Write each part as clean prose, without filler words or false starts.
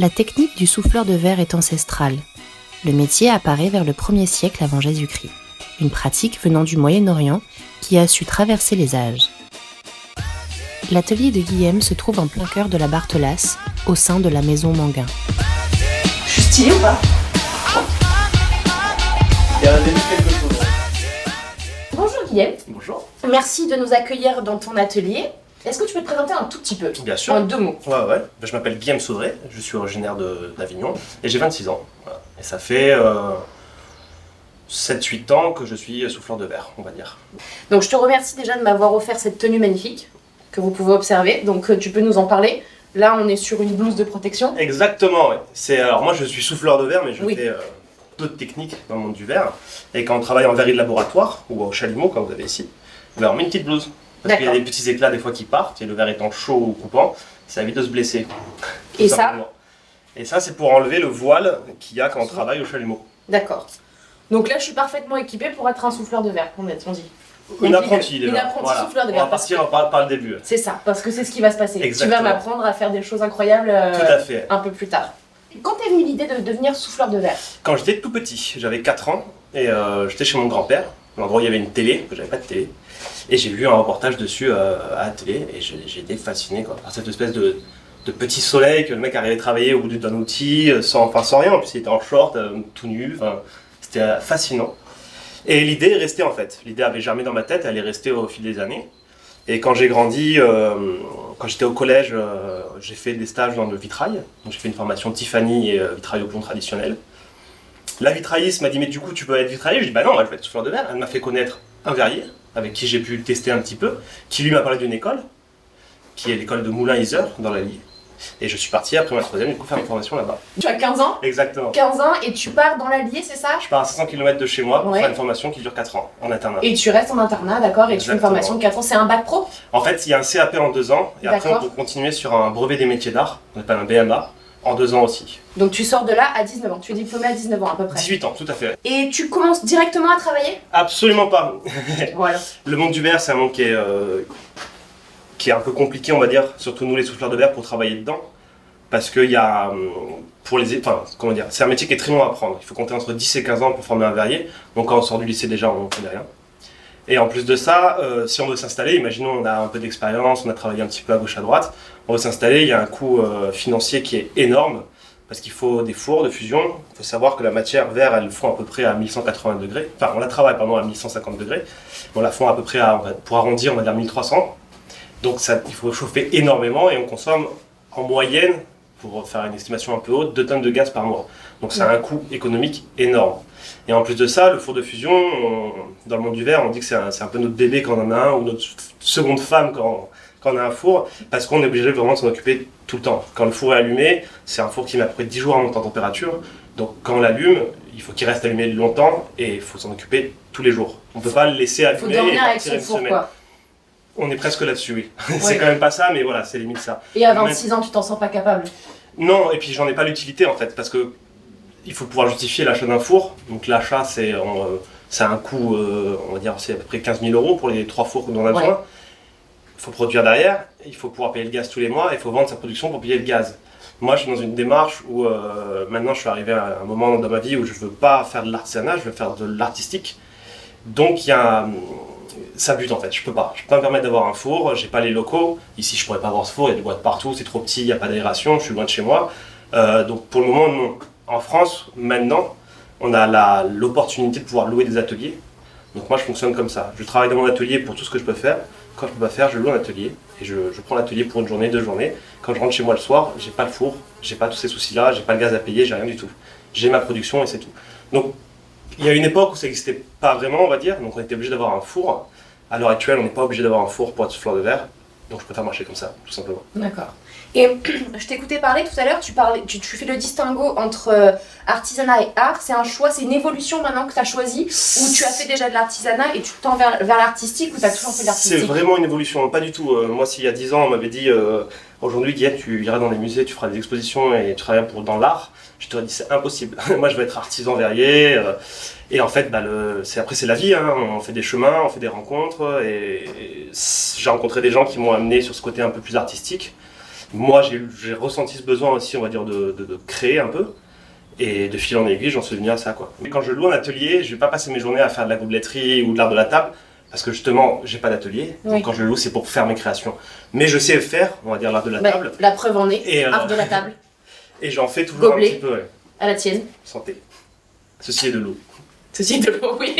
La technique du souffleur de verre est ancestrale. Le métier apparaît vers le 1er siècle avant Jésus-Christ, une pratique venant du Moyen-Orient qui a su traverser les âges. L'atelier de Guillaume se trouve en plein cœur de la Barthelasse, au sein de la maison Manguin. Je suis stylée ou pas? Il y a un début de quelque chose. Bonjour Guillaume. Bonjour. Merci de nous accueillir dans ton atelier. Est-ce que tu peux te présenter un tout petit peu? Bien sûr. En 2 mots. Ouais. Je m'appelle Guillaume Saudré, je suis originaire d'Avignon et j'ai 26 ans. Voilà. Et ça fait 7-8 ans que je suis souffleur de verre, on va dire. Donc je te remercie déjà de m'avoir offert cette tenue magnifique que vous pouvez observer. Donc tu peux nous en parler. Là on est sur une blouse de protection. Exactement, ouais. Alors moi je suis souffleur de verre, mais je Oui. fais d'autres techniques dans le monde du verre. Et quand on travaille en verrerie de laboratoire ou au chalumeau, comme vous avez ici, on met une petite blouse. Parce qu'il y a des petits éclats des fois qui partent, et le verre étant chaud ou coupant, ça évite de se blesser. Et ça? Et ça, c'est pour enlever le voile qu'il y a quand on travaille au chalumeau. D'accord. Donc là je suis parfaitement équipée pour être un souffleur de verre, on dit. Une apprentie déjà. Une apprentie Voilà. souffleur de On va verre. partir par le début. C'est ça, parce que c'est ce qui va se passer. Exactement. Tu vas m'apprendre à faire des choses incroyables Tout à fait. un peu plus tard. Quand t'es venue l'idée de devenir souffleur de verre? Quand j'étais tout petit, j'avais 4 ans, et j'étais chez mon grand-père, l'endroit où il y avait une télé, que j'avais pas de télé, et j'ai vu un reportage dessus à la télé, et j'ai été fasciné quoi, par cette espèce de petit soleil que le mec arrivait à travailler au bout d'un outil, sans rien, en plus il était en short, tout nu, c'était fascinant. Et l'idée est restée en fait, l'idée avait germé dans ma tête, elle est restée au fil des années. Et quand j'ai grandi, quand j'étais au collège, j'ai fait des stages dans le vitrail. Donc j'ai fait une formation Tiffany et vitrail au plomb traditionnel. La vitrailliste m'a dit mais du coup tu peux être vitraillé? Je dis bah non, moi je vais être souffleur de verre. Elle m'a fait connaître un verrier avec qui j'ai pu le tester un petit peu, qui lui m'a parlé d'une école, qui est l'école de Moulin-Iser dans l'Allier. Et je suis parti après ma 3e du coup faire une formation là-bas. Tu as 15 ans? Exactement. 15 ans et tu pars dans l'Allier, c'est ça? Je pars à 500 km de chez moi pour Ouais. faire une formation qui dure 4 ans en internat. Et tu restes en internat, d'accord? Et tu fais une Exactement. formation de 4 ans, c'est un bac pro? En fait, il y a un CAP en 2 ans, et après on D'accord. peut continuer sur un brevet des métiers d'art, on appelle un BMA, en 2 ans aussi. Donc tu sors de là à 19 ans, tu es diplômé à 19 ans à peu près. 18 ans, tout à fait. Et tu commences directement à travailler? Absolument pas. Voilà. Le monde du verre, c'est un monde qui est un peu compliqué, on va dire, surtout nous les souffleurs de verre pour travailler dedans. Parce qu'il y a, c'est un métier qui est très long à apprendre. Il faut compter entre 10 et 15 ans pour former un verrier. Donc quand on sort du lycée déjà, on ne connaît rien. Et en plus de ça, si on veut s'installer, imaginons on a un peu d'expérience, on a travaillé un petit peu à gauche à droite, on veut s'installer, il y a un coût financier qui est énorme, parce qu'il faut des fours de fusion. Il faut savoir que la matière verre, elle fond à peu près à 1180 degrés. Enfin, on la travaille à 1150 degrés. On la fond à peu près pour arrondir, on va dire 1300. Donc ça, il faut chauffer énormément et on consomme en moyenne, pour faire une estimation un peu haute, 2 tonnes de gaz par mois. Donc ça a un coût économique énorme. Et en plus de ça, le four de fusion, dans le monde du verre, on dit que c'est un peu notre bébé quand on en a un, ou notre seconde femme quand on a un four, parce qu'on est obligé vraiment de s'en occuper tout le temps. Quand le four est allumé, c'est un four qui met à peu près 10 jours à monter en température, donc quand on l'allume, il faut qu'il reste allumé longtemps, et il faut s'en occuper tous les jours. On ne peut pas le laisser Il faut allumer et dormir avec partir son une four semaine. quoi. On est presque là-dessus, oui. Ouais. C'est quand même pas ça, mais voilà, c'est limite ça. Et à 26 ans, tu t'en sens pas capable? Non, et puis j'en ai pas l'utilité en fait, parce que il faut pouvoir justifier l'achat d'un four. Donc l'achat, c'est un coût, on va dire, c'est à peu près 15 000 € pour les 3 fours dont on a besoin. Ouais. Il faut produire derrière, il faut pouvoir payer le gaz tous les mois, et il faut vendre sa production pour payer le gaz. Moi, je suis dans une démarche où maintenant je suis arrivé à un moment dans ma vie où je veux pas faire de l'artisanat, je veux faire de l'artistique. Donc il y a ça bute en fait, je peux pas me permettre d'avoir un four, j'ai pas les locaux, ici je pourrais pas avoir ce four, il y a des boîtes partout, c'est trop petit, il n'y a pas d'aération, je suis loin de chez moi, donc pour le moment non. En France, maintenant, on a l'opportunité de pouvoir louer des ateliers, donc moi je fonctionne comme ça, je travaille dans mon atelier pour tout ce que je peux faire, quand je peux pas faire, je loue un atelier, et je prends l'atelier pour une journée, 2 journées, quand je rentre chez moi le soir, j'ai pas le four, j'ai pas tous ces soucis là, j'ai pas le gaz à payer, j'ai rien du tout, j'ai ma production et c'est tout. Donc il y a une époque où ça n'existait pas vraiment, on va dire, donc on était obligé d'avoir un four. À l'heure actuelle, on n'est pas obligé d'avoir un four pour être souffleur de verre, donc je préfère marcher comme ça, tout simplement. D'accord. Et je t'écoutais parler tout à l'heure, tu fais le distinguo entre artisanat et art. C'est un choix, c'est une évolution maintenant que tu as choisi, ou tu as fait déjà de l'artisanat et tu tends vers l'artistique, ou tu as toujours fait de l'artistique? C'est vraiment une évolution, pas du tout. Moi, s'il y a 10 ans, on m'avait dit aujourd'hui, Guillaume, tu iras dans les musées, tu feras des expositions et tu travailleras dans l'art, je t'aurais dit c'est impossible. Moi, je vais être artisan verrier. Et en fait, après c'est la vie, hein. On fait des chemins, on fait des rencontres, et j'ai rencontré des gens qui m'ont amené sur ce côté un peu plus artistique. Moi, j'ai ressenti ce besoin aussi, on va dire, de créer un peu. Et de fil en aiguille, j'en suis venu à ça, quoi. Mais quand je loue un atelier, je vais pas passer mes journées à faire de la gobeletterie ou de l'art de la table, parce que justement, j'ai pas d'atelier. Oui. Donc quand je loue, c'est pour faire mes créations. Mais je sais faire, on va dire, l'art de la table. La preuve en est, Et art de la table, Et j'en fais toujours Gobelet. un petit peu, ouais. à la tienne. Santé. Ceci est de l'eau. Ceci est de l'eau, oui.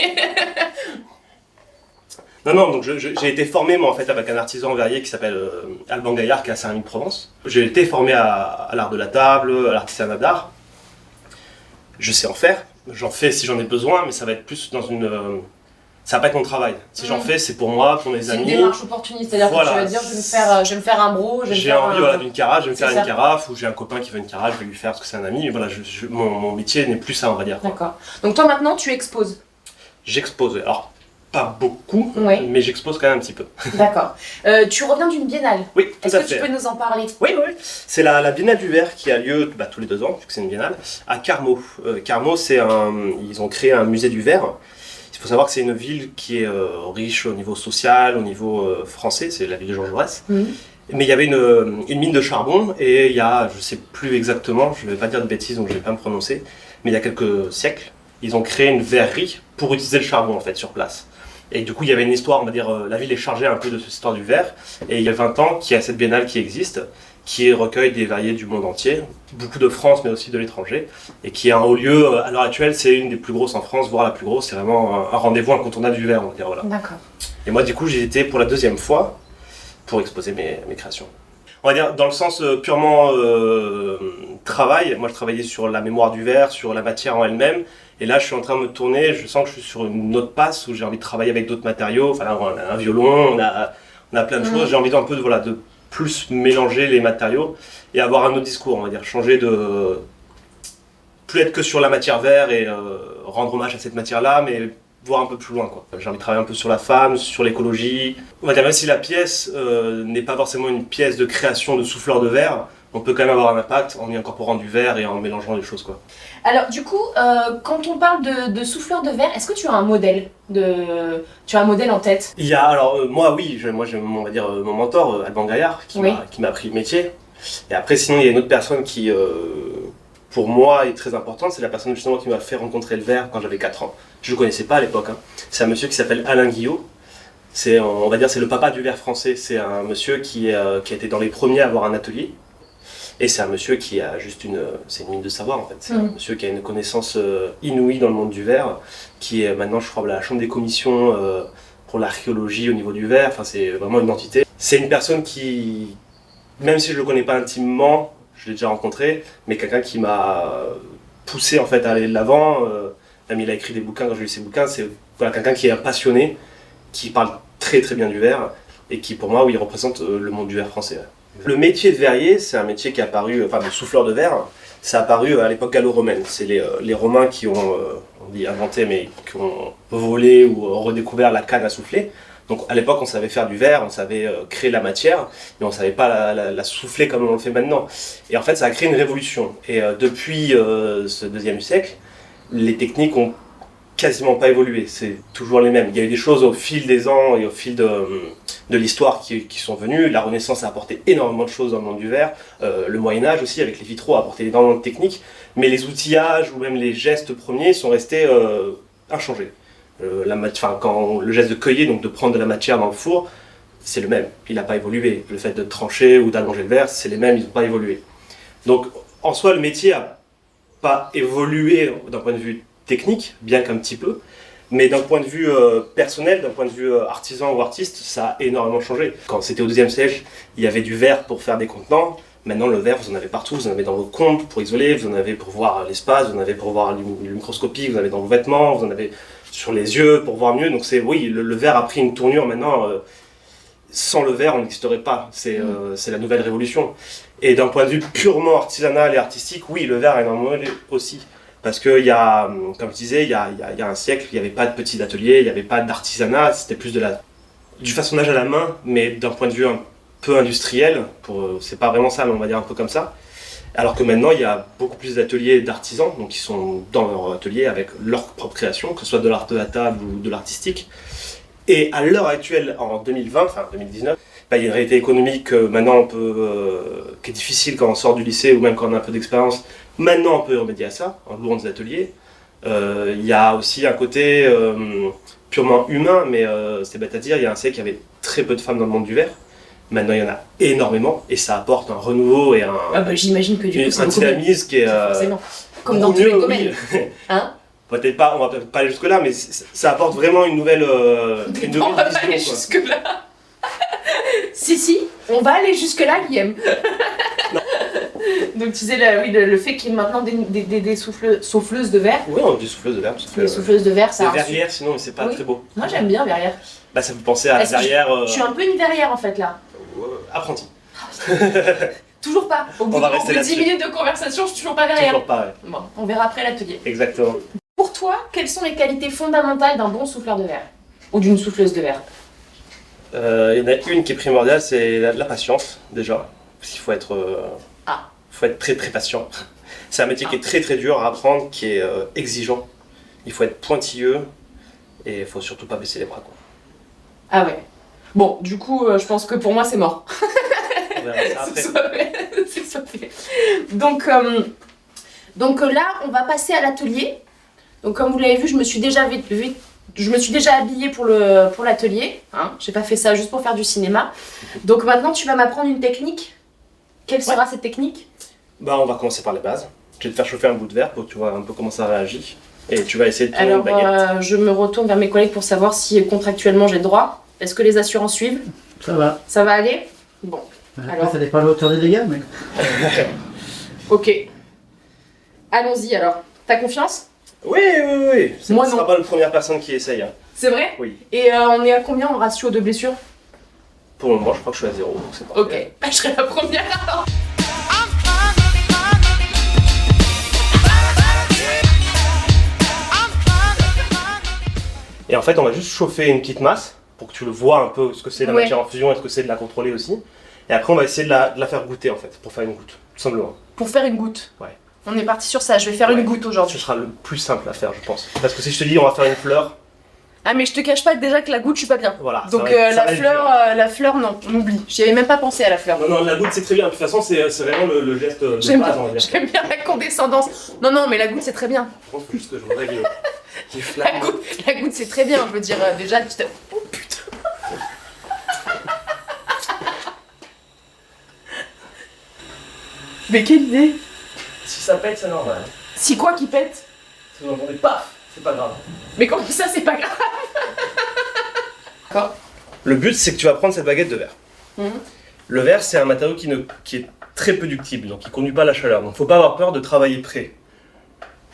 Non, donc j'ai été formé, moi, en fait, avec un artisan verrier qui s'appelle Alban Gaillard, qui est à Saint-Rémy-de-Provence. J'ai été formé à l'art de la table, à l'artisanat d'art. Je sais en faire, j'en fais si j'en ai besoin, mais ça va être plus dans une... ça va pas être mon travail. Si j'en fais, c'est pour moi, pour mes C'est amis. une démarche opportuniste, c'est-à-dire Voilà. que tu vas dire je vais me faire un bro, je vais me J'ai faire envie voilà, d'une carafe, je vais me C'est faire ça. une carafe, ou j'ai un copain qui veut une carafe, je vais lui faire parce que c'est un ami. Mais voilà, mon métier n'est plus ça, on va dire. D'accord. Donc toi maintenant tu exposes. J'expose, alors pas beaucoup, Ouais. mais j'expose quand même un petit peu. D'accord. Tu reviens d'une biennale. Oui, tout Est-ce à que tu fait. peux nous en parler? Oui. C'est la Biennale du verre qui a lieu tous les 2 ans, puisque c'est une biennale, à Carmaux. Carmaux, ils ont créé un musée du verre. Il faut savoir que c'est une ville qui est riche au niveau social, au niveau français, c'est la ville de Jean Jaurès. Mhm. Mais il y avait une mine de charbon, et il y a, je sais plus exactement, je ne vais pas dire de bêtises, donc je ne vais pas me prononcer, mais il y a quelques siècles, ils ont créé une verrerie pour utiliser le charbon en fait sur place. Et du coup, il y avait une histoire, on va dire, la ville est chargée un peu de cette histoire du verre. Et il y a 20 ans qu'il y a cette biennale qui existe, qui recueille des verriers du monde entier, beaucoup de France, mais aussi de l'étranger, et qui est un haut lieu, à l'heure actuelle, c'est une des plus grosses en France, voire la plus grosse. C'est vraiment un rendez-vous incontournable du verre, on va dire, voilà. D'accord. Et moi, du coup, j'y étais pour la 2e fois pour exposer mes créations. On va dire, dans le sens purement travail, moi je travaillais sur la mémoire du verre, sur la matière en elle-même, et là je suis en train de me tourner, je sens que je suis sur une autre passe où j'ai envie de travailler avec d'autres matériaux, enfin là, on a un violon, on a plein de choses, j'ai envie un peu de plus mélanger les matériaux et avoir un autre discours, on va dire, changer de... plus être que sur la matière verre et rendre hommage à cette matière-là, mais voir un peu plus loin, quoi. J'ai envie de travailler un peu sur la femme, sur l'écologie. On va dire, même si la pièce n'est pas forcément une pièce de création de souffleur de verre, on peut quand même avoir un impact en y incorporant du verre et en mélangeant les choses, quoi. Alors du coup, quand on parle de souffleur de verre, est-ce que tu as un modèle tu as un modèle en tête? Il y a, alors moi oui, moi j'ai on va dire mon mentor, Alban Gaillard, qui Oui. m'a appris le métier. Et après sinon il y a une autre personne qui, pour moi, est très importante, c'est la personne justement qui m'a fait rencontrer le verre quand j'avais 4 ans. Je ne le connaissais pas à l'époque, hein. C'est un monsieur qui s'appelle Alain Guillot. C'est, on va dire, c'est le papa du verre français. C'est un monsieur qui a été dans les premiers à avoir un atelier. Et c'est un monsieur qui a juste c'est une mine de savoir en fait. C'est un monsieur qui a une connaissance inouïe dans le monde du verre, qui est maintenant, je crois, à la chambre des commissions pour l'archéologie au niveau du verre. Enfin, c'est vraiment une entité. C'est une personne qui, même si je le connais pas intimement, je l'ai déjà rencontré, mais quelqu'un qui m'a poussé en fait à aller de l'avant. Même il a écrit des bouquins, quand j'ai lu ses bouquins, c'est voilà, quelqu'un qui est un passionné, qui parle très très bien du verre, et qui pour moi, oui, représente le monde du verre français. Le métier de verrier, c'est un métier qui est apparu, enfin de souffleur de verre, c'est apparu à l'époque gallo-romaine. C'est les Romains qui ont, on dit inventé, mais qui ont volé ou redécouvert la canne à souffler. Donc à l'époque, on savait faire du verre, on savait créer la matière, mais on ne savait pas la souffler comme on le fait maintenant. Et en fait, ça a créé une révolution. Et depuis ce 2e siècle, les techniques ont quasiment pas évolué, c'est toujours les mêmes. Il y a eu des choses au fil des ans et au fil de l'histoire qui sont venues. La Renaissance a apporté énormément de choses dans le monde du verre. Le Moyen-Âge aussi, avec les vitraux, a apporté énormément de techniques. Mais les outillages ou même les gestes premiers sont restés inchangés. Quand le geste de cueillir, donc de prendre de la matière dans le four, c'est le même. Il n'a pas évolué. Le fait de trancher ou d'allonger le verre, c'est les mêmes, ils n'ont pas évolué. Donc en soi, le métier n'a pas évolué d'un point de vue technique, bien qu'un petit peu, mais d'un point de vue personnel, d'un point de vue artisan ou artiste, ça a énormément changé. Quand c'était au 2e siècle, il y avait du verre pour faire des contenants. Maintenant, le verre, vous en avez partout. Vous en avez dans vos comptes pour isoler, vous en avez pour voir l'espace, vous en avez pour voir le microscopique, vous en avez dans vos vêtements, vous en avez sur les yeux pour voir mieux. Donc oui, le verre a pris une tournure maintenant. Sans le verre, on n'existerait pas. C'est la nouvelle révolution. Et d'un point de vue purement artisanal et artistique, oui, le verre a énormément aussi. Parce qu'il y a, comme je disais, il y a un siècle, il n'y avait pas de petits ateliers, il n'y avait pas d'artisanat, c'était plus du façonnage à la main, mais d'un point de vue un peu industriel, c'est pas vraiment ça, mais on va dire un peu comme ça. Alors que maintenant, il y a beaucoup plus d'ateliers d'artisans, donc qui sont dans leur atelier avec leur propre création, que ce soit de l'art de la table ou de l'artistique. Et à l'heure actuelle, en 2020, enfin 2019, il y a une réalité économique maintenant qui est difficile quand on sort du lycée ou même quand on a un peu d'expérience. Maintenant, on peut remédier à ça en louant des ateliers. Il y a aussi un côté purement humain, mais c'est bête à dire, il y a un siècle, il y avait très peu de femmes dans le monde du verre. Maintenant, il y en a énormément et ça apporte un renouveau et j'imagine que du coup, c'est un dynamisme qui est forcément comme dans tous les domaines. Oui. Hein? Peut-être pas, on va peut-être pas aller jusque-là, mais ça apporte vraiment une nouvelle vision. On va pas aller jusque-là. Si, on va aller jusque-là, Guillaume. Donc tu disais le fait qu'il y ait maintenant des souffleuses de verre. Oui, on dit souffleuse de verre. Les souffleuses de verre, ça a verrière, sinon, mais c'est pas très beau. Moi, j'aime bien verrière. Bah, ça me fait penser à la verrière. Je suis un peu une verrière en fait là. Apprenti. Toujours pas. Au bout de 10 minutes de conversation, je suis toujours pas verrière. Toujours pas, ouais. Bon, on verra après l'atelier. Exactement. Pour toi, quelles sont les qualités fondamentales d'un bon souffleur de verre? Ou d'une souffleuse de verre? Il y en a une qui est primordiale, c'est la patience, déjà. Parce qu'il faut être très très patient. C'est un métier qui est très très dur à apprendre, qui est exigeant. Il faut être pointilleux et il faut surtout pas baisser les bras, quoi. Ah ouais. Bon, du coup, je pense que pour moi, c'est mort. On verra ça après. C'est sauvé. Donc là, on va passer à l'atelier. Donc comme vous l'avez vu, je me suis déjà habillée pour l'atelier. Hein. J'ai pas fait ça juste pour faire du cinéma. Donc maintenant, tu vas m'apprendre une technique. Quelle sera cette technique? Bah, on va commencer par les bases. Je vais te faire chauffer un bout de verre pour que tu vois un peu comment ça réagit. Et tu vas essayer de tourner une baguette. Je me retourne vers mes collègues pour savoir si contractuellement j'ai le droit. Est-ce que les assurances suivent? Ça va. Ça va aller? Bon. Après, alors... ça dépend de la hauteur des dégâts, mais... Ok. Allons-y alors. T'as confiance? Oui. Moi ne sera pas la première personne qui essaye. Hein. C'est vrai? Oui. Et on est à combien en ratio de blessures? Pour le moment, je crois que je suis à 0. Donc c'est pas ok. Je serai la première alors. Et en fait, on va juste chauffer une petite masse pour que tu le vois un peu ce que c'est la matière en fusion et ce que c'est de la contrôler aussi. Et après, on va essayer de la faire goûter en fait, pour faire une goutte, tout simplement. Pour faire une goutte? Ouais. On est parti sur ça, je vais faire une goutte aujourd'hui. Ce sera le plus simple à faire, je pense. Parce que si je te dis on va faire une fleur... Ah mais je te cache pas déjà que la goutte, je suis pas bien. Voilà. Donc la fleur, non, on oublie. J'y avais même pas pensé à la fleur. Non, la goutte c'est très bien. De toute façon, c'est vraiment le geste de base, on va dire. J'aime bien la condescendance. Non, mais la goutte c'est très bien. Je pense plus que je voudrais les flammes. La goutte c'est très bien, je veux dire, déjà, tu t'as... Oh putain. Mais quelle idée! Si ça pète, c'est normal. Si quoi qui pète? Si vous entendez paf, c'est pas grave. Mais comment ça, c'est pas grave? D'accord. Le but, c'est que tu vas prendre cette baguette de verre. Le verre, c'est un matériau qui est très peu ductible, donc il ne conduit pas la chaleur. Donc il ne faut pas avoir peur de travailler près.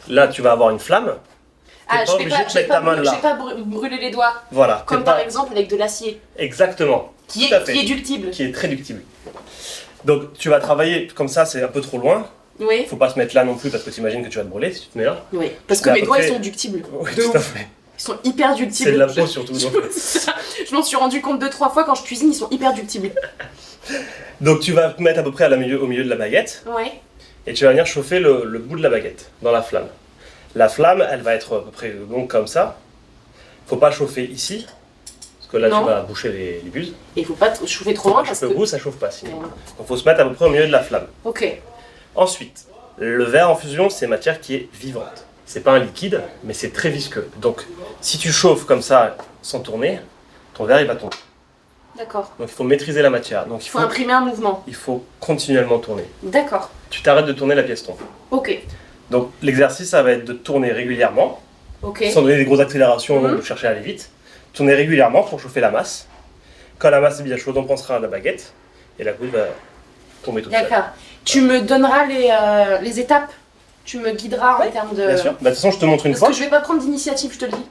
Là, tu vas avoir une flamme. Ah, je vais pas brûler les doigts. Voilà. Comme par exemple avec de l'acier. Exactement. Qui est ductible. Qui est très ductible. Donc tu vas travailler comme ça, c'est un peu trop loin. Oui. Faut pas se mettre là non plus parce que tu imagines que tu vas te brûler si tu te mets là. Oui. Parce que mes doigts ils sont ductibles. Oui, tout à fait. Ils sont hyper ductibles. C'est de la peau surtout. Je m'en suis rendu compte 2-3 fois quand je cuisine, ils sont hyper ductibles. Donc tu vas te mettre à peu près au milieu de la baguette. Ouais. Et tu vas venir chauffer le bout de la baguette dans la flamme. La flamme, elle va être à peu près longue comme ça. Faut pas chauffer ici. Parce que là, tu vas boucher les buses. Et il faut pas chauffer trop loin parce que... Au bout, ça chauffe pas sinon. Donc faut se mettre à peu près au milieu de la flamme. Ok. Ensuite, le verre en fusion, c'est une matière qui est vivante. C'est pas un liquide, mais c'est très visqueux. Donc si tu chauffes comme ça, sans tourner, ton verre il va tomber. D'accord. Donc il faut maîtriser la matière. Donc il faut imprimer un mouvement. Il faut continuellement tourner. D'accord. Tu t'arrêtes de tourner, la pièce tombe. Ok. Donc l'exercice, ça va être de tourner régulièrement. Ok. Sans donner des grosses accélérations, donc de chercher à aller vite. Tourner régulièrement pour chauffer la masse. Quand la masse est bien chaude, on pensera à la baguette. Et la goutte va tomber toute seule. D'accord. Tu me donneras les étapes. Tu me guideras en termes de... Bien sûr. Bah, de toute façon, je te montre une fois. Parce que je vais pas prendre d'initiative, je te le dis.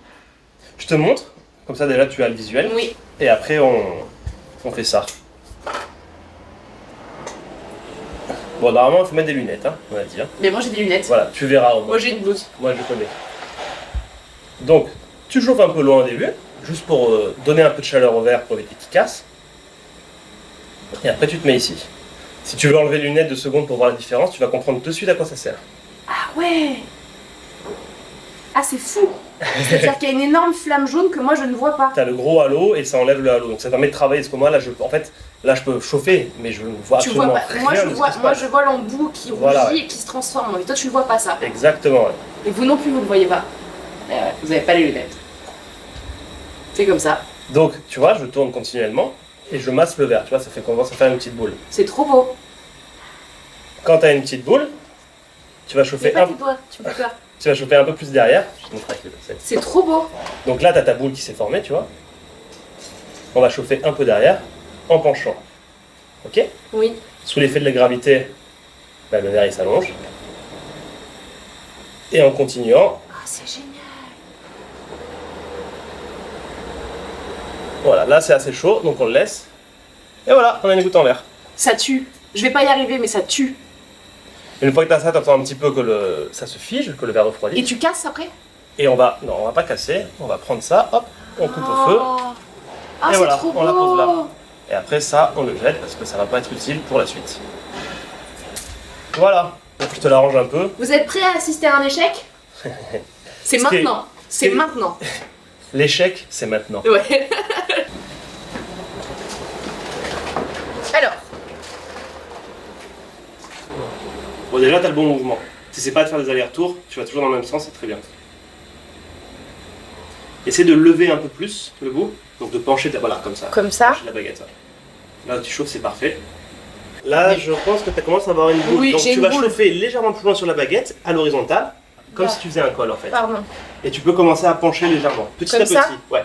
Je te montre. Comme ça, déjà, tu as le visuel. Oui. Et après, on fait ça. Bon, normalement, il faut mettre des lunettes, hein, on va dire. Mais moi, j'ai des lunettes. Voilà, tu verras. Moi, j'ai une blouse. Moi, je connais. Donc, tu chauffes un peu loin au début, juste pour donner un peu de chaleur au verre pour éviter qu'il casse. Et après, tu te mets ici. Si tu veux enlever les lunettes 2 secondes pour voir la différence, tu vas comprendre de suite à quoi ça sert. Ah ouais! Ah, c'est fou! C'est-à-dire qu'il y a une énorme flamme jaune que moi je ne vois pas. Tu as le gros halo et ça enlève le halo. Donc ça permet de travailler. Parce que moi, là, en fait, Là, je peux chauffer, mais je ne vois Tu vois absolument pas. rien Moi, de ce qui se passe. je vois l'embout qui rougit Voilà, ouais. et qui se transforme. Mais toi, tu le vois pas ça. Exactement, ouais. Et vous non plus, vous le voyez pas. Ouais, vous avez pas les lunettes. C'est comme ça. Donc, tu vois, je tourne continuellement et je masse le verre. Tu vois, ça fait commence à faire une petite boule. C'est trop beau. Quand tu as une petite boule, tu vas Fais chauffer pas un, tes doigts, tu me fais peur. tu vas chauffer un peu plus derrière. Je te montrerai avec les pincettes. C'est trop beau. Donc là, tu as ta boule qui s'est formée, tu vois. On va chauffer un peu derrière en penchant. Ok? Oui. Sous l'effet de la gravité, bah, le verre il s'allonge. Et en continuant, Ah, c'est génial. voilà, là c'est assez chaud, donc on le laisse. Et voilà, on a une goutte en verre. Ça tue. Je vais pas y arriver, mais ça tue. Une fois que tu as ça, tu entends un petit peu que ça se fige, que le verre refroidit. Et tu casses après? Et on va pas casser, on va prendre ça, hop, on coupe au feu. Ah, Et c'est voilà, trop beau. on la pose là. Et après ça, on le jette parce que ça va pas être utile pour la suite. Voilà, donc je te l'arrange un peu. Vous êtes prêts à assister à un échec? C'est Ce qui est- maintenant. C'est c'est- maintenant. L'échec, c'est maintenant. Ouais. Alors, Bon, déjà, tu as le bon mouvement. Si c'est pas de faire des allers-retours, tu vas toujours dans le même sens, c'est très bien. Essaie de lever un peu plus le bout, donc de pencher, voilà, comme ça. comme ça. Pencher la baguette, ça. Là, tu chauffes, c'est parfait. Là, je pense que tu commences à avoir une boule. Oui, donc j'ai tu une vas boule. chauffer légèrement plus loin sur la baguette, à l'horizontale, comme Ah. si tu faisais un col en fait. Pardon. Et tu peux commencer à pencher légèrement, petit Comme à petit. ça Ouais.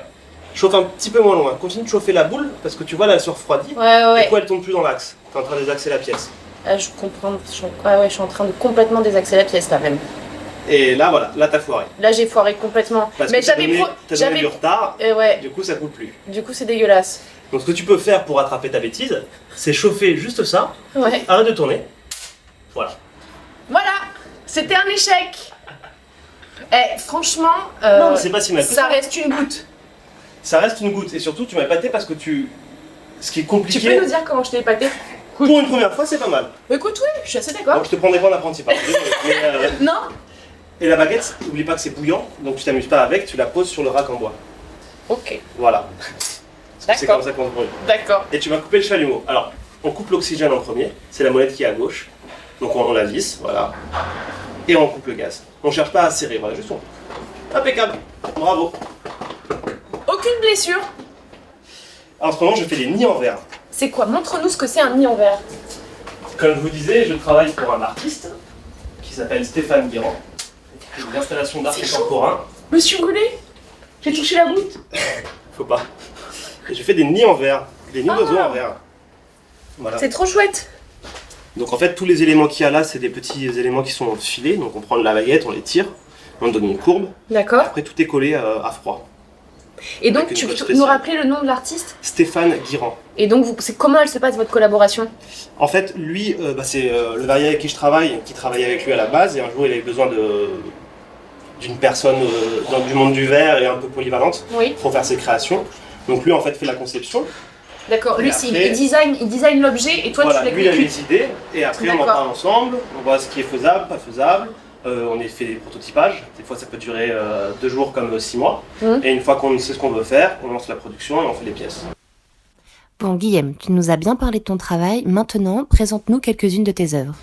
Chauffe un petit peu moins loin. Continue de chauffer la boule, parce que tu vois, là, elle se refroidit. Ouais, Du coup, elle tombe plus dans l'axe. Tu es en train de désaxer la pièce. Je comprends. Je suis en train de complètement désaxer la pièce là même. Et là, voilà, là, t'as foiré. Là, j'ai foiré complètement. Parce Mais que t'as j'avais donné, t'as donné j'avais du retard, ouais. du coup, ça coule plus. Du coup, c'est dégueulasse. Donc, ce que tu peux faire pour rattraper ta bêtise, c'est chauffer juste ça, Ouais. arrête de tourner. Voilà. Voilà. C'était un échec. Franchement, Non, mais c'est pas si mal. ça reste une goutte. Ça reste une goutte. Et surtout, tu m'as épaté parce que ce qui est Tu compliqué, peux nous dire comment je t'ai épaté? pour une première fois, c'est pas mal. Écoute, oui, je suis assez d'accord. Donc, je te prendrai pas en apprentissage. Mais, Non. et la baguette, n'oublie pas que c'est bouillant, donc tu t'amuses pas avec, tu la poses sur le rack en bois. Ok. Voilà. C'est D'accord. comme ça qu'on se brûle. D'accord. Et tu vas couper le chalumeau. Alors, on coupe l'oxygène en premier, c'est la molette qui est à gauche. Donc on la visse, voilà. Et on coupe le gaz. On cherche pas à serrer, voilà, juste on. Impeccable. Bravo. Aucune blessure. Alors, en ce moment, je fais des nids en verre. C'est quoi? Montre-nous ce que c'est un nid en verre. Comme je vous disais, je travaille pour un artiste qui s'appelle Stéphane Guirand. C'est une installation d'art C'est chaud. contemporain. Je me suis brûlée. J'ai touché la goutte. Faut pas. Et je fais des nids en verre, des nids d'oiseaux Ah. en verre. Voilà. C'est trop chouette. Donc en fait, tous les éléments qu'il y a là, c'est des petits éléments qui sont filés. Donc on prend la baguette, on les tire, on donne une courbe. D'accord. Après, tout est collé à froid. Et donc, Avec une tu peux colle nous spéciale. rappeler le nom de l'artiste? Stéphane Guirand. Et donc, c'est comment elle se passe votre collaboration? En fait, lui, c'est le verrier avec qui je travaille, qui travaillait avec lui à la base. Et un jour, il avait besoin d'une personne du monde du verre et un peu polyvalente Oui. pour faire ses créations. Donc lui, en fait, fait la conception. D'accord. Et Lui, après- il design l'objet et toi, Voilà, tu lui, il a l'exécutes. les idées. Et après, on en D'accord. parle ensemble. On voit ce qui est faisable, pas faisable. On a fait des prototypages. Des fois, ça peut durer 2 jours comme 6 mois. Mhm. Et une fois qu'on sait ce qu'on veut faire, on lance la production et on fait les pièces. Bon, Guillaume, tu nous as bien parlé de ton travail. Maintenant, présente-nous quelques-unes de tes œuvres.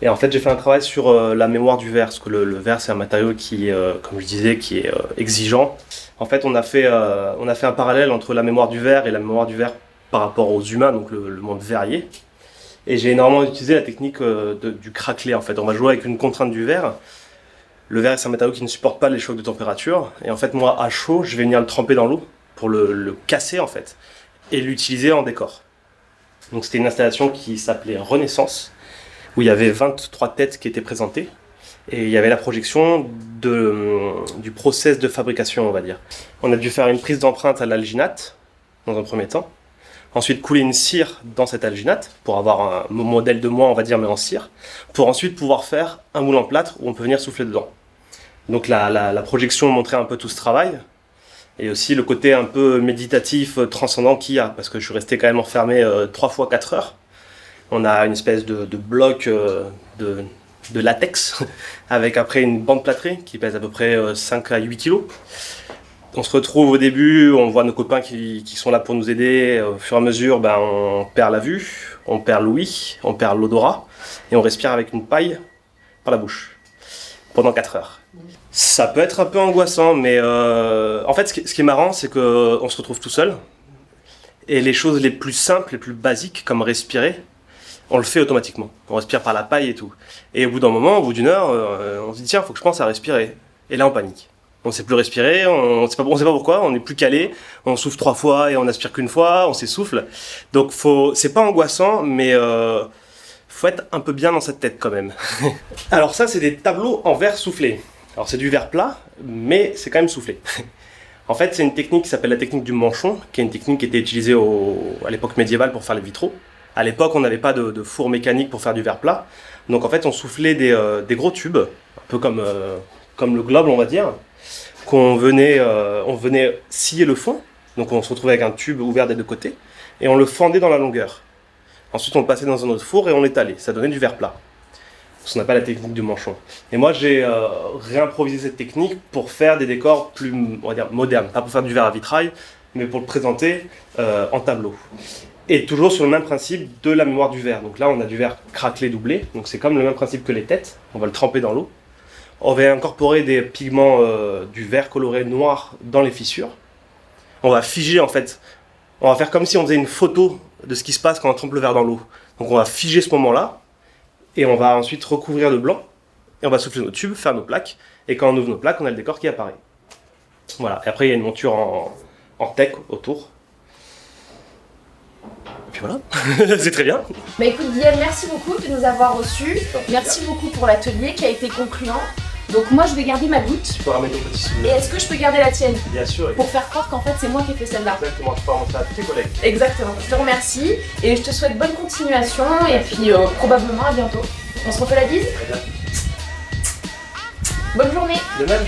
Et en fait, j'ai fait un travail sur la mémoire du verre, parce que le verre, c'est un matériau qui, comme je disais, qui est exigeant. En fait, on a fait un parallèle entre la mémoire du verre et la mémoire du verre par rapport aux humains, donc le monde verrier. Et j'ai énormément utilisé la technique du craquelé, en fait. On va jouer avec une contrainte du verre. Le verre, c'est un matériau qui ne supporte pas les chocs de température. Et en fait, moi, à chaud, je vais venir le tremper dans l'eau pour le casser, en fait, et l'utiliser en décor. Donc, c'était une installation qui s'appelait Renaissance, où il y avait 23 têtes qui étaient présentées. Et il y avait la projection du process de fabrication, on va dire. On a dû faire une prise d'empreinte à l'alginate, dans un premier temps. Ensuite, couler une cire dans cette alginate, pour avoir un modèle de moi, on va dire, mais en cire. Pour ensuite pouvoir faire un moule en plâtre où on peut venir souffler dedans. Donc la projection montrait un peu tout ce travail. Et aussi le côté un peu méditatif, transcendant qu'il y a. Parce que je suis resté quand même enfermé 3 fois 4 heures. On a une espèce de bloc de latex, avec après une bande plâtrée qui pèse à peu près 5 à 8 kg. On se retrouve au début, on voit nos copains qui sont là pour nous aider. Au fur et à mesure, on perd la vue, on perd l'ouïe, on perd l'odorat et on respire avec une paille par la bouche pendant 4 heures. Ça peut être un peu angoissant, mais en fait, ce qui est marrant, c'est qu'on se retrouve tout seul et les choses les plus simples, les plus basiques, comme respirer, on le fait automatiquement. On respire par la paille et tout. Et au bout d'un moment, au bout d'une heure, on se dit tiens, faut que je pense à respirer. Et là, on panique. On ne sait plus respirer, on ne sait pas pourquoi, on n'est plus calé, on souffle 3 fois et on n'aspire qu'une fois, on s'essouffle. Donc c'est pas angoissant, mais faut être un peu bien dans cette tête quand même. Alors ça, c'est des tableaux en verre soufflé. Alors c'est du verre plat, mais c'est quand même soufflé. En fait, c'est une technique qui s'appelle la technique du manchon, qui est une technique qui était utilisée à l'époque médiévale pour faire les vitraux. À l'époque, on n'avait pas de four mécanique pour faire du verre plat. Donc en fait, on soufflait des gros tubes, un peu comme le globe, on va dire, on venait scier le fond. Donc on se retrouvait avec un tube ouvert des deux côtés, et on le fendait dans la longueur. Ensuite, on le passait dans un autre four et on l'étalait. Ça donnait du verre plat. Ce qu'on appelle la technique du manchon. Et moi, j'ai réimprovisé cette technique pour faire des décors plus, on va dire, modernes. Pas pour faire du verre à vitrail, mais pour le présenter en tableau. Et toujours sur le même principe de la mémoire du verre. Donc là, on a du verre craquelé doublé. Donc c'est comme le même principe que les têtes. On va le tremper dans l'eau. On va incorporer des pigments du verre coloré noir dans les fissures. On va figer en fait. On va faire comme si on faisait une photo de ce qui se passe quand on trempe le verre dans l'eau. Donc on va figer ce moment-là. Et on va ensuite recouvrir de blanc. Et on va souffler nos tubes, faire nos plaques. Et quand on ouvre nos plaques, on a le décor qui apparaît. Voilà. Et après, il y a une monture en teck autour. Et puis voilà. C'est très bien. Bah écoute Guillaume, merci beaucoup de nous avoir reçus. Merci beaucoup pour l'atelier qui a été concluant. Donc moi je vais garder ma goutte. Tu peux ramener ton petit Et souvenir. est-ce que je peux garder la tienne? Bien sûr. Pour faire croire qu'en fait c'est moi qui ai fait celle-là. Exactement, tu peux montrer à tous tes collègues. Exactement. Je te remercie et je te souhaite bonne continuation et puis probablement à bientôt. On se refait la bise? Très bien. Bonne journée. De même.